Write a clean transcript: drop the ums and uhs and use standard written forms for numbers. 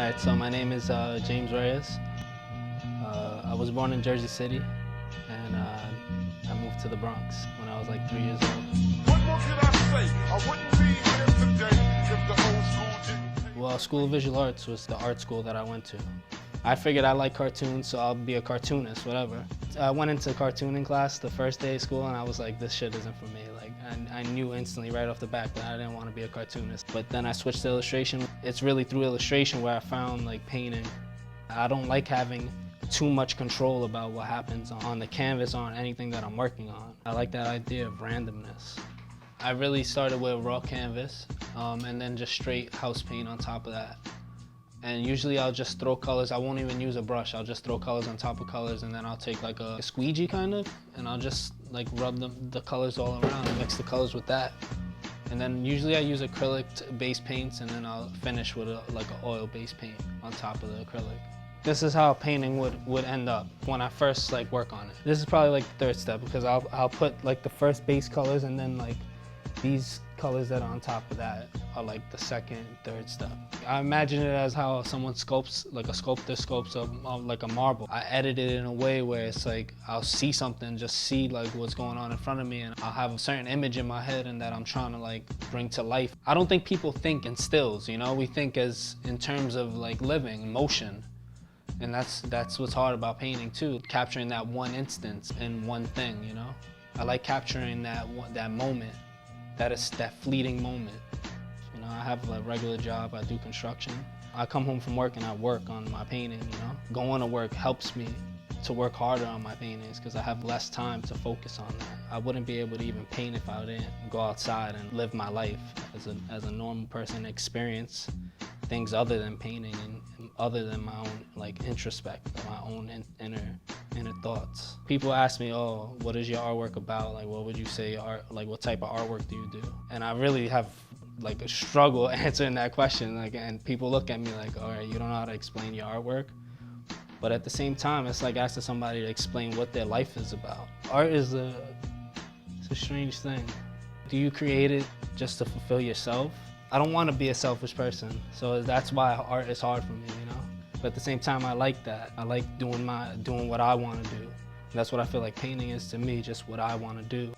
Alright, so my name is James Reyes. I was born in Jersey City, and I moved to the Bronx when I was like 3 years old. What more can I say? I wouldn't be here today if the old school didn't. Well, School of Visual Arts was the art school that I went to. I figured I like cartoons, so I'll be a cartoonist, whatever. I went into cartooning class the first day of school, and I was like, this shit isn't for me. Like, I knew instantly right off the bat that I didn't want to be a cartoonist. But then I switched to illustration. It's really through illustration where I found like painting. I don't like having too much control about what happens on the canvas, on anything that I'm working on. I like that idea of randomness. I really started with raw canvas, and then just straight house paint on top of that. And usually I'll just throw colors. I won't even use a brush. I'll just throw colors on top of colors, and then I'll take like a squeegee kind of, and I'll just like rub the colors all around and mix the colors with that. And then usually I use acrylic base paints, and then I'll finish with like an oil-based paint on top of the acrylic. This is how a painting would end up when I first like work on it. This is probably like the third step, because I'll put like the first base colors, and then like these colors that are on top of that are like the second, third step. I imagine it as how someone sculpts, like a sculptor sculpts like a marble. I edit it in a way where it's like I'll see something, just see like what's going on in front of me, and I'll have a certain image in my head and that I'm trying to like bring to life. I don't think people think in stills, you know? We think as in terms of like living, motion. And that's what's hard about painting too, capturing that one instance in one thing, you know? I like capturing that moment, that fleeting moment. You know, I have a regular job, I do construction. I come home from work and I work on my painting, you know? Going to work helps me to work harder on my paintings because I have less time to focus on that. I wouldn't be able to even paint if I didn't go outside and live my life as a normal person, experience things other than painting and other than my own like introspect, my own inner thoughts. People ask me, oh, what is your artwork about? Like, what would you say like what type of artwork do you do? And I really have like a struggle answering that question. Like, and people look at me like, all right, you don't know how to explain your artwork. But at the same time, it's like asking somebody to explain what their life is about. Art is it's a strange thing. Do you create it just to fulfill yourself? I don't want to be a selfish person, so that's why art is hard for me, you know? But at the same time, I like that. I like doing what I want to do. That's what I feel like painting is to me, just what I want to do.